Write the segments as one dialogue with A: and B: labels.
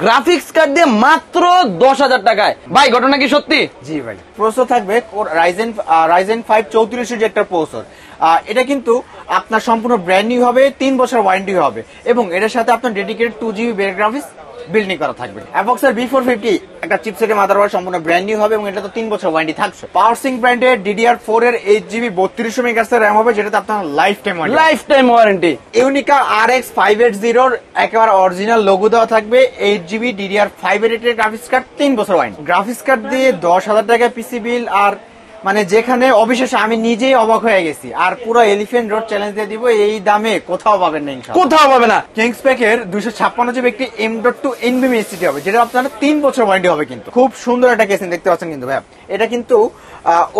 A: Graphics card দিয়ে মাত্র 10,000 টাকায়। ভাই ঘটনা কি সত্যি?
B: জি ভাই, প্রসেসর থাকবে রাইজেন 5 34 একটা প্রসেসর। এটা কিন্তু আপনার সম্পূর্ণ ব্র্যান্ড নিউ হবে, 3 বছর ওয়ারেন্টি হবে এবং এটার সাথে আপনার dedicated 2GB base graphics building করা থাকবে। অ্যাভক্সের B450 একটা চিপসেটের মাদারবোর্ড সম্পূর্ণ ব্র্যান্ড নিউ হবে এবং এটা তো 3 বছর ওয়ারেন্টি থাকছে। পাওয়ারসিং ব্র্যান্ডের DDR4 এর 8GB 3200 মেগাহার্টজ এর RAM হবে, যেটাতে আপনার লাইফ টাইম ওয়ারেন্টি। ইউনিকা RX 580 এর একেবারে অরিজিনাল লোগো দেওয়া থাকবে, 8GB DDR5 এর গ্রাফিক্স কার্ড, 3 বছর ওয়ারেন্টি। গ্রাফিক্স কার্ড দিয়ে 10,000 টাকা পিসি বিল, আর মানে যেখানে অবিশ্বাস্য, আমি নিজেই অবাক হয়ে গেছি। আর পুরো এলিফ্যান্ট রোড চ্যালেঞ্জ দিয়ে দিব, এই দামে কোথাও পাবেন না,
A: কোথাও পাবে না।
B: কিংসপ্যাকের 256GB একটি M.2 NVMe SSD হবে, যেটা আপনার 3 বছর ওয়ারেন্টি হবে। কিন্তু খুব সুন্দর একটা কেসিং দেখতে পাচ্ছেন কিন্তু ভাই, এটা কিন্তু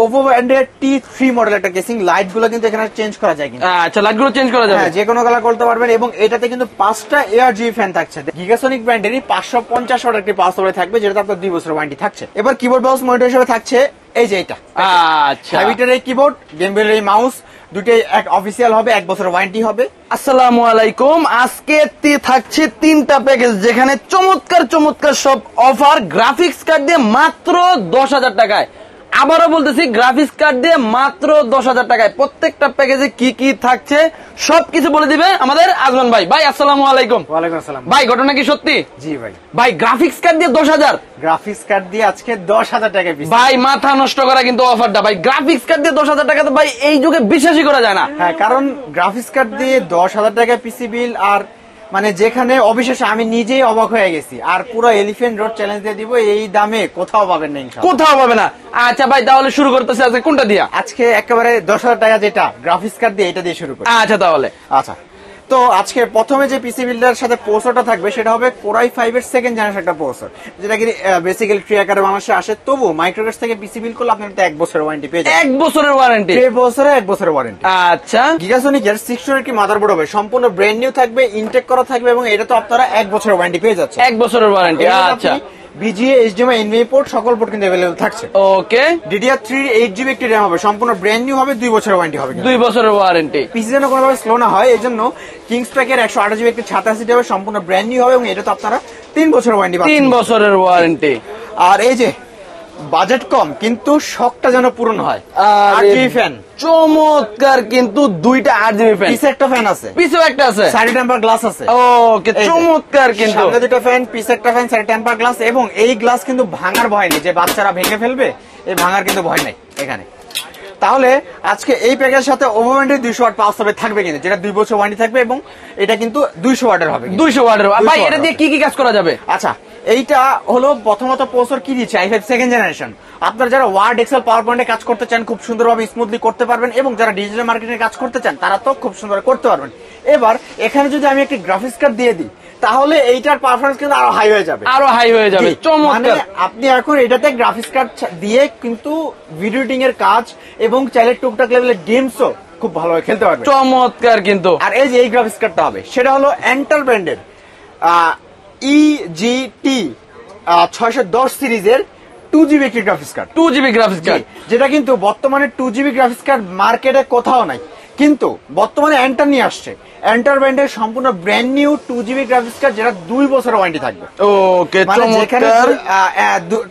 B: ওভো ব্র্যান্ডের T3 মডেল একটা কেসিং। লাইট গুলো কিন্তু এখানে চেঞ্জ করা যায়, কিন্তু
A: আচ্ছা লাইট গুলো চেঞ্জ করা যাবে,
B: হ্যাঁ, যে কোনো কালার করতে পারবেন। এবং এটাতে কিন্তু 5টা ARGB ফ্যান থাকছে। গিগাসনিক ব্র্যান্ডেরই 550 ওয়াট একটি পাওয়ার সাপ্লাই থাকবে, যেটা আপনার 2 বছর ওয়ারেন্টি থাকছে। এবার কিবোর্ড মাউস মনিটর হিসেবে থাকছে এই যে এটা,
A: আচ্ছা
B: হ্যাবিটের এই কিবোর্ড, গেমবেলের এই মাউস, দুটোই এক অফিসিয়াল হবে, 1 বছর ওয়ারেন্টি হবে।
A: আসসালামু আলাইকুম। আজকে থাকছে 3টা প্যাকেজ, যেখানে চমৎকার চমৎকার সব অফার গ্রাফিক্স কার্ড দিয়ে মাত্র 10,000 টাকায়। আবারও বলতেছি, গ্রাফিক্স কার্ড দিয়ে মাত্র 10,000 টাকায়। প্রত্যেকটা প্যাকেজে কি কি থাকছে সবকিছু বলে দিবে আমাদের আজমান ভাই। ভাই আসসালামু আলাইকুম।
B: ওয়ালাইকুম আসসালাম।
A: ভাই ঘটনা কি সত্যি?
B: জি ভাই।
A: ভাই গ্রাফিক্স কার্ড দিয়ে 10,000,
B: গ্রাফিক্স কার্ড দিয়ে আজকে 10,000 টাকা পিস।
A: ভাই মাথা নষ্ট করা কিন্তু অফারটা। ভাই গ্রাফিক্স কার্ড দিয়ে 10,000 টাকা তো ভাই এই যুগে বিশ্বাসই করা যায় না।
B: হ্যাঁ, কারণ গ্রাফিক্স কার্ড দিয়ে 10,000 টাকা পিসি বিল, আর মানে যেখানে অবিশ্বাস্য, আমি নিজেই অবাক হয়ে গেছি। আর পুরো এলিফ্যান্ট রোড চ্যালেঞ্জ দিয়ে দিব, এই দামে কোথাও পাবেন না,
A: কোথাও পাবে না। আচ্ছা ভাই, তাহলে শুরু করতেছি আজকে কোনটা দিয়া?
B: আজকে একেবারে 10,000 টাকা যেটা গ্রাফিক্স কার্ড দিয়ে, এটা দিয়ে শুরু করি।
A: আচ্ছা তাহলে
B: আচ্ছা, তো আজকে প্রথমে যে পিসি বিল্ডার সাথে প্রসেসরটা থাকবে, সেটা হবে Core i5 এর 2nd জেনারেশন একটা প্রসেসর, যেটা কি বেসিক্যালি ট্রি আকারে বাংলাদেশে আসে। তবু মাইক্রোক্যাশ থেকে পিসি বিল করলে আপনার 1 বছরের ওয়ারেন্টি পেয়ে যাবেন।
A: 1 বছরের ওয়ারেন্টি,
B: 3 বছরে 1 বছরের ওয়ারেন্টি।
A: আচ্ছা,
B: গিগাসনিকের 6 কি মাদারবোর্ড হবে, সম্পূর্ণ ব্র্যান্ড নিউ থাকবে, ইনটেক করা থাকবে এবং এটা তো আপনারা 1 বছরের ওয়ারেন্টি পেয়ে যাচ্ছে।
A: 1 বছরের ওয়ারেন্টি। আচ্ছা,
B: VGA, HDMI, NVMe পোর্ট, সকল পোর্ট কিন্তু अवेलेबल থাকছে।
A: ওকে,
B: DDR3 8GB একটি RAM হবে, সম্পূর্ণ ব্র্যান্ড নিউ হবে, 2 বছরের ওয়ারেন্টি হবে।
A: 2 বছরের ওয়ারেন্টি।
B: পিসি যেন কোনোভাবে স্লো না হয়, এই জন্য কিংসপ্যাকের 128GB একটি 86 হবে, সম্পূর্ণ ব্র্যান্ড নিউ হবে এবং এটা তো আপনারা 3 বছরের ওয়ারেন্টি পাচ্ছেন।
A: 3 বছরের ওয়ারেন্টি।
B: আর এই যে বাজেট কম, কিন্তু শখটা যেন পূরণ হয়। RGB ফ্যান
A: চমৎকার, কিন্তু 2টা RGB ফ্যান,
B: পিছে একটা ফ্যান আছে,
A: পিছেও একটা আছে,
B: সাইড টেম্পার গ্লাস আছে।
A: ওকে, চমৎকার। কিন্তু
B: সামনে দুটো ফ্যান, পিছে একটা ফ্যান, সাইড টেম্পার গ্লাস, এবং এই গ্লাস কিন্তু ভাঙার ভয় নেই, যে বাচ্চারা ভেঙে ফেলবে, এই ভাঙার কিন্তু ভয় নাই এখানে। তাহলে আজকে এই প্যাকেজের সাথে ওভারওয়ারেন্টি 200 ওয়াট পাওয়ার সাপ্লাই থাকবে, কিন্তু যেটা 2 বছর ওয়ারেন্টি থাকবে এবং এটা কিন্তু 200 ওয়াটের হবে।
A: 200 ওয়াটের। ভাই এটা দিয়ে কি কি কাজ করা যাবে?
B: আচ্ছা, এইটা হলো প্রথমত প্রসেসর কি দিচ্ছে, i5 2nd জেনারেশন। আপনারা যারা ওয়ার্ড, এক্সেল, পাওয়ার পয়েন্টে কাজ করতে চান, খুব সুন্দরভাবে স্মুথলি করতে পারবেন, এবং যারা ডিজিটাল মার্কেটিং কাজ করতে চান, তারা তো খুব সুন্দর করতে পারবেন। এবার এখানে যদি আমি একটি গ্রাফিক্স কার্ড দিয়ে দিই, তাহলে এইটার পারফরম্যান্স কিন্তু আরো হাই হয়ে যাবে,
A: আরো হাই হয়ে যাবে।
B: মানে আপনি এখন এটাতে গ্রাফিক্স কার্ড দিয়ে কিন্তু ভিডিও এডিটিং এর কাজ এবং চাইলে টুকটাক লেভেলের গেমসও খুব ভালোভাবে খেলতে পারবেন।
A: চমৎকার। কিন্তু
B: আর এই যে এই গ্রাফিক্স কার্ডটা হবে, সেটা হলো এন্টার ব্র্যান্ডের EGT 610 সিরিজের 2GB একটি graphics card.
A: 2GB graphics card,
B: যেটা কিন্তু বর্তমানে 2GB গ্রাফিক্স কার্ড মার্কেটে কোথাও নাই, কিন্তু বর্তমানে এন্টার নিয়ে আসছে। এন্টার ব্র্যান্ডের সম্পূর্ণ brand new 2GB graphics card, যেটা 2 বছরের ওয়ারেন্টি থাকবে।
A: ওকে,
B: চমৎকার।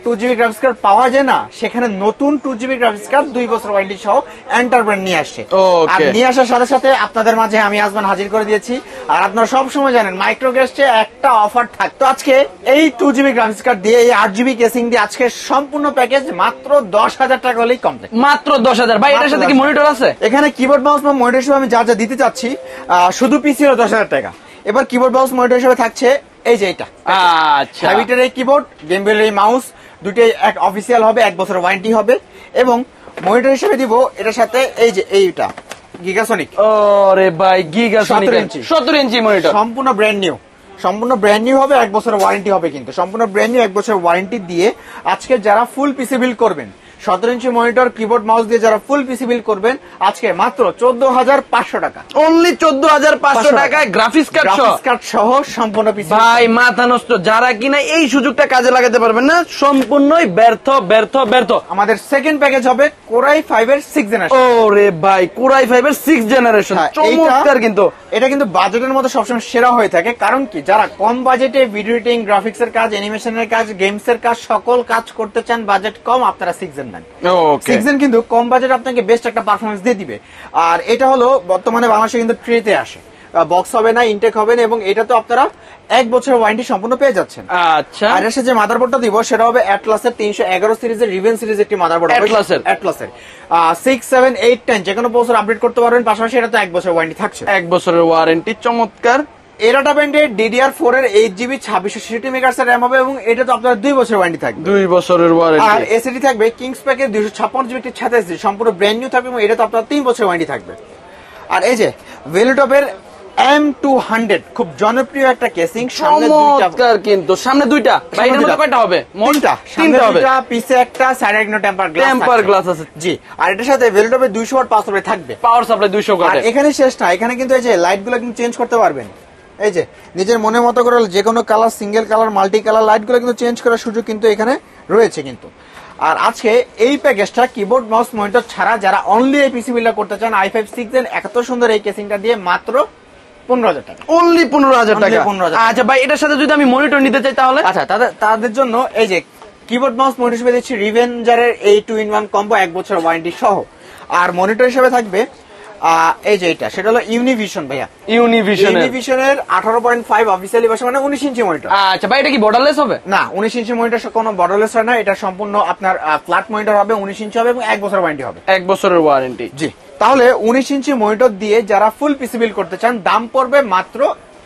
B: 2GB গ্রাফিক্স কার্ড পাওয়া যায় না, সেখানে নতুন 2GB গ্রাফিক্স কার্ড 2 বছর ওয়ারেন্টি সহ এন্টার ব্র্যান্ড নিয়ে আসছে। আর নিয়ে আসার সাথে সাথে আপনাদের মাঝে আমি আজমান হাজির করে দিয়েছি। আর আপনারা সব সময় জানেন মাইক্রোক্যাশে একটা অফার থাকতো। আজকে এই 2GB গ্রাফিক্স কার্ড দিয়ে, এই 8GB কেসিং দিয়ে আজকে সম্পূর্ণ প্যাকেজ মাত্র 10,000 টাকা হলেই কমপ্লিট।
A: মাত্র 10,000। ভাই এটার সাথে কি মনিটর আছে?
B: এখানে কিবোর্ড মাউস বা মনিটর হিসেবে আমি যা যা দিতে চাচ্ছি, শুধু পিসি হলো 10,000 টাকা। এবার কিবোর্ড মাউস মনিটর হিসেবে থাকছে এই যে এটা,
A: আচ্ছা,
B: হ্যাবিটের এই কিবোর্ড, গেমবেলের এই মাউস, দুটোই এক অফিসিয়াল হবে, 1 বছরের ওয়ারেন্টি হবে। এবং মনিটর হিসেবে দিব এটার সাথে এই যে এইটা গিগাসনিক।
A: ওরে ভাই, গিগাসনিক 17 ইঞ্চি মনিটর,
B: সম্পূর্ণ ব্র্যান্ড নিউ, সম্পূর্ণ ব্র্যান্ড নিউ হবে, 1 বছরের ওয়ারেন্টি হবে। কিন্তু সম্পূর্ণ ব্র্যান্ড নিউ 1 বছরের ওয়ারেন্টি দিয়ে আজকে যারা ফুল পিসি বিল্ড করবেন, 17 ইঞ্চি মনিটর কিবোর্ড মাউস দিয়ে যারা ফুল পিসি বিল্ড করবেন আজকে মাত্র 14,500 টাকা।
A: অনলি 14,500 টাকায় গ্রাফিক্স কার্ড সহ
B: সম্পূর্ণ পিসি।
A: ভাই মাথা নষ্ট, যারা কিনা এই সুযোগটা কাজে লাগাতে পারবেন না সম্পূর্ণই ব্যর্থ ব্যর্থ ব্যর্থ।
B: আমাদের সেকেন্ড প্যাকেজ হবে কোরাই 5 এর 6 জেনারেশন।
A: ওরে ভাই কোরাই 5 এর 6 জেনারেশন চমৎকার। কিন্তু
B: এটা কিন্তু বাজেটের মধ্যে সবসময় সেরা হয়ে থাকে, কারণ কি যারা কম বাজেটে ভিডিও এডিটিং, গ্রাফিক্স এর কাজ, অ্যানিমেশনের কাজ, গেমস এর কাজ সকল কাজ করতে চান, বাজেট কম, আপনারা 6 জেন নেন। 6 জেন কিন্তু কম বাজেট আপনাকে বেস্ট একটা পারফরমেন্স দিয়ে দিবে। আর এটা হলো বর্তমানে বাংলাদেশে কিন্তু ট্রেতে আসে, বক্স হবে না, ইনটেক হবে না, এবং এটা তো আপনারা 1 বছরের ওয়ারেন্টি সম্পূর্ণ পেয়ে যাচ্ছেন।
A: আচ্ছা,
B: আর এর সাথে যে মাদারবোর্ডটা দিব সেটা হবে অ্যাটলাসের 311 সিরিজের রিভেন সিরিজ একটি মাদারবোর্ড হবে। অ্যাটলাসের 6, 7, 8, 10 যে কোনো প্রসেসর আপডেট করতে পারবেন, পাশাপাশি এটা তো 1 বছরের ওয়ারেন্টি থাকছে।
A: 1 বছরের ওয়ারেন্টি, চমৎকার।
B: এরাটা ব্র্যান্ডের DDR4 এর 8GB 2666 মেগাহার্টজ এর RAM হবে, এবং এটা তো আপনার 2 বছরের ওয়ারেন্টি থাকবে।
A: 2 বছরের ওয়ারেন্টি।
B: আর এসএসডি থাকবে কিংস প্যাকের 256GB 26GB, সম্পূর্ণ ব্র্যান্ড নিউ থাকবে, এবং এটা তো আপনার 3 বছরের ওয়ারেন্টি থাকবে। আর এই যে ভেলুটপের M200 খুব জনপ্রিয় একটা কেসিং, সামনে দুইটা,
A: কিন্তু সামনে দুইটা, বাইরের মধ্যে কয়টা হবে?
B: তিনটা হবে, পিছে একটা, সাইডে একটা টেম্পার গ্লাস আছে। জি, আর এটার সাথে ভেলুটপের 200 ওয়াট পাওয়ার সাপ্লাই থাকবে,
A: পাওয়ার সাপ্লাই 200 ওয়াট।
B: আর এখানে শেষ না, এখানে কিন্তু এই যে লাইট গুলো কিন্তু চেঞ্জ করতে পারবেন। এই যে নিজের মনের মতো করে যে কোনো colour, single colour, multi colour light গুলো কিন্তু চেঞ্জ করার সুযোগ কিন্তু এখানে রয়েছে কিন্তু। আর আজকে এই প্যাকেজটা কিবোর্ড মাউস মনিটর ছাড়া যারা অনলি এই পিসি বিল্ড করতে চান i5 6 জেন, এত সুন্দর এই কেসিংটা দিয়ে মাত্র 15,000 টাকা।
A: অনলি 15,000 টাকা। আচ্ছা ভাই, এটার সাথে যদি আমি মনিটর নিতে চাই তাহলে?
B: আচ্ছা, তাদের জন্য এই যে কিবোর্ড মাউস মনিটর হিসেবে দিচ্ছি রিভেঞ্জারের এই 2-in-1 কম্বো 1 বছর ওয়ারেন্টি সহ। আর মনিটর হিসেবে থাকবে এই যে এটা, সেটা হলো ইউনিভিশন ভাইয়া, ইউনিভিশনের 18.5 অফিসিয়ালি ভার্সন, মানে 19 ইঞ্চি মনিটর।
A: আচ্ছা ভাই, এটা কি বর্ডারলেস হবে?
B: না, 19 ইঞ্চি মনিটর কোনো বর্ডারলেস হয় না, এটা সম্পূর্ণ আপনার ফ্ল্যাট মনিটর হবে, 19 ইঞ্চি হবে, এবং 1 বছর ওয়ারেন্টি হবে।
A: 1 বছরের ওয়ারেন্টি।
B: জি, তাহলে 19 ইঞ্চি মনিটর দিয়ে যারা ফুল পিসি বিল্ড করতে চান, দাম পড়বে মাত্র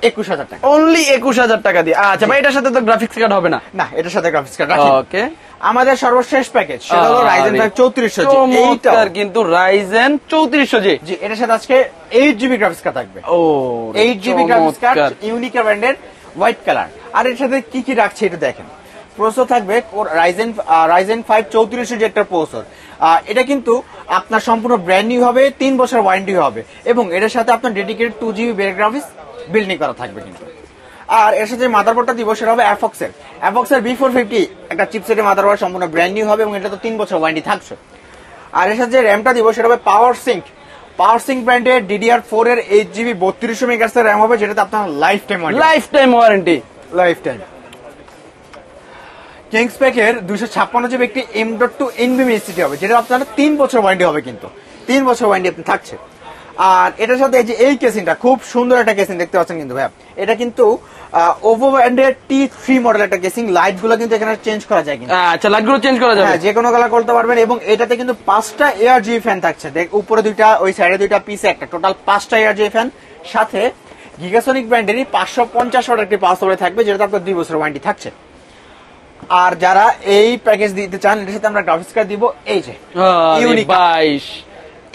B: 21,000 টাকা।
A: অনলি 21,000 টাকা দিয়ে। আচ্ছা ভাই, এটার সাথে তো গ্রাফিক্স কার্ড হবে না?
B: না, এটার সাথে গ্রাফিক্স কার্ড রাখি। ওকে, আমাদের সর্বশেষ প্যাকেজ সেটা হলো Ryzen 5 3400G।
A: এইটার কিন্তু Ryzen 3400G।
B: জি, এটার সাথে আজকে 8GB গ্রাফিক্স কার্ড থাকবে। ও, 8GB গ্রাফিক্স কার্ড, ইউনিকা ব্র্যান্ডের, হোয়াইট কালার। আর এর সাথে কি কি রাখছে এটা দেখেন। প্রসেসর থাকবে Ryzen 5 3400G একটা প্রসেসর। এটা কিন্তু আপনার সম্পূর্ণ ব্র্যান্ড নিউ হবে, 3 বছর ওয়ারেন্টি হবে, এবং এটার সাথে আপনার ডেডিকেটেড 2GB বের গ্রাফিক্স বিল্ডিং করা থাকবে কিন্তু। আর এর সাথে মাদারবোর্ডটা দিব সেটা হবে অ্যাফক্সের B450 একটা চিপসেটের মাদারবোর্ড, সম্পূর্ণ ব্র্যান্ড নিউ হবে, এবং এটা তো 3 বছর ওয়ারেন্টি থাকছে। আর এর সাথে যে র্যামটা দিব সেটা হবে পাওয়ার সিঙ্ক ব্র্যান্ডের DDR4 এর 8GB 3200 মেগাহার্টজ এর র্যাম হবে, যেটাতে আপনার লাইফ টাইম ওয়ারেন্টি। কিংস প্যাকের 256GB একটি M.2 NVMe SSD হবে, যেটা আপনার 3 বছর ওয়ারেন্টি হবে, কিন্তু 3 বছর ওয়ারেন্টি আপনি থাকছে। আর এটার সাথে এই যে এই কেসিংটা, খুব সুন্দর একটা কেসিং দেখতে পাচ্ছেন কিন্তু ভাইয়া, এটা কিন্তু ওভো ব্র্যান্ডের T3 মডেল একটা কেসিং। লাইট গুলো কিন্তু এখানে চেঞ্জ করা যায় কিন্তু।
A: আচ্ছা, লাইট গুলো চেঞ্জ করা যাবে,
B: হ্যাঁ, যে কোনো কালার করতে পারবেন, এবং এটাতে কিন্তু 5টা ARGB ফ্যান থাকছে, উপরে 2টা, ওই সাইডে 2টা, পিছে একটা, টোটাল 5টা ARGB ফ্যান, সাথে গিগাসনিক ব্র্যান্ডেরই 550 ওয়াট একটি পাওয়ার সাপ্লাই থাকবে, যেটা আপনার 2 বছর ওয়ারেন্টি থাকছে। আর যারা এই প্যাকেজ দিতে চান, এটার সাথে আমরা গ্রাফিক্স কার্ড দিব, এই যে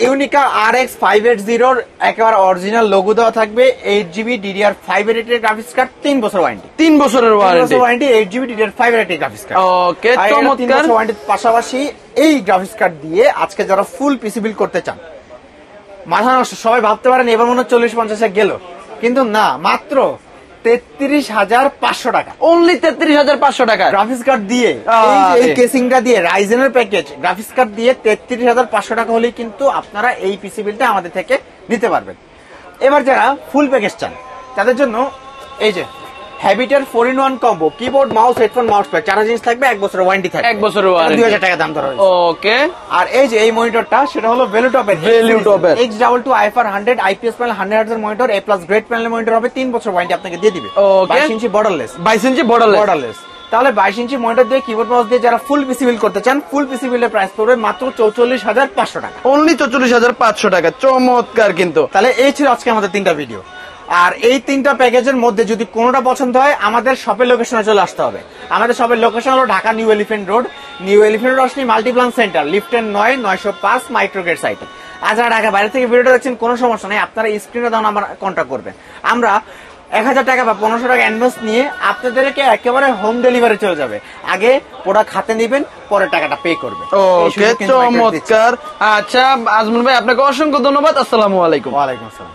B: ইউনিকা RX 580 একেবারে অরিজিনাল লোগো দেওয়া থাকবে, 8GB DDR5 এর গ্রাফিক্স কার্ড, 3 বছর ওয়ারেন্টি,
A: 3 বছরের ওয়ারেন্টি,
B: 8GB DDR5 এর গ্রাফিক্স কার্ড।
A: ওকে, চমৎকার।
B: ওয়ারেন্টির পাশাপাশি এই গ্রাফিক্স কার্ড দিয়ে আজকে যারা ফুল পিসি বিল্ড করতে চান, মাথা নষ্ট, সবাই ভাবতে পারেন এবার মনে 40-50 গেল, কিন্তু না, মাত্র 33,500 টাকা।
A: অনলি 33,500 টাকা
B: গ্রাফিক্স কার্ড দিয়ে, এই কেসিংটা দিয়ে, রাইজেনের প্যাকেজ, গ্রাফিক্স কার্ড দিয়ে 33,500 টাকা হলেই কিন্তু আপনারা এই পিসি বিলটা আমাদের থেকে নিতে পারবেন। এবার যারা ফুল প্যাকেজ চান, তাদের জন্য এই যে হ্যাবিটের 4-in-1 combo, keyboard mouse headphone mouse pack, 4 জিনিস থাকবে, 1 বছরের ওয়ারেন্টি থাকবে,
A: 1 বছরের ওয়ারেন্টি,
B: 2000 টাকা দাম ধরা হয়েছে।
A: ওকে।
B: আর এই যে এই মনিটরটা, সেটা হলো ভেলুটপের X22 IFR 100 IPS panel 100 Hz এর মনিটর, A+ গ্রেড প্যানেলের মনিটর হবে, 3 বছর ওয়ারেন্টি আপনাকে দিয়ে দিবে। 22 ইঞ্চি বর্ডারলেস,
A: 22 ইঞ্চি বর্ডারলেস।
B: তাহলে 22 ইঞ্চি মনিটর দিয়ে, কিবোর্ড মাউস দিয়ে যারা ফুল পিসি বিল্ড করতে চান, ফুল পিসি বিল্ডের প্রাইস পড়বে মাত্র 44,500 টাকা।
A: অনলি 44,500 টাকা। চমৎকার কিন্তু।
B: তাহলে এই ছিল আজকে আমাদের 3টা ভিডিও। আর এই 3টা প্যাকেজের মধ্যে যদি কোনোটা পছন্দ হয়, আমাদের শপের লোকেশনে চলে আসতে হবে। আমাদের শপের লোকেশন হলো ঢাকা নিউ এলিফ্যান্ট রোড, আসলে মাল্টিপ্লান সেন্টার, লিফটের 9-905 মাইক্রোগেট সাইটে। আর যারা ঢাকা বাইরে থেকে ভিডিওটা দেখছেন, কোনো সমস্যা নেই, আপনারা স্ক্রিনে দাও আমার কন্ট্যাক্ট করবেন। আমরা 1000 টাকা বা 1500 টাকা অ্যাডভান্স নিয়ে আপনাদেরকে একেবারে হোম ডেলিভারি চলে যাবে। আগে প্রোডাক্ট হাতে নেবেন, পরে টাকাটা পে করবেন।
A: ওকে, চমৎকার। আচ্ছা আজমল ভাই, আপনাকে অসংখ্য ধন্যবাদ। আসসালামু আলাইকুম।
B: ওয়ালাইকুম আসসালাম।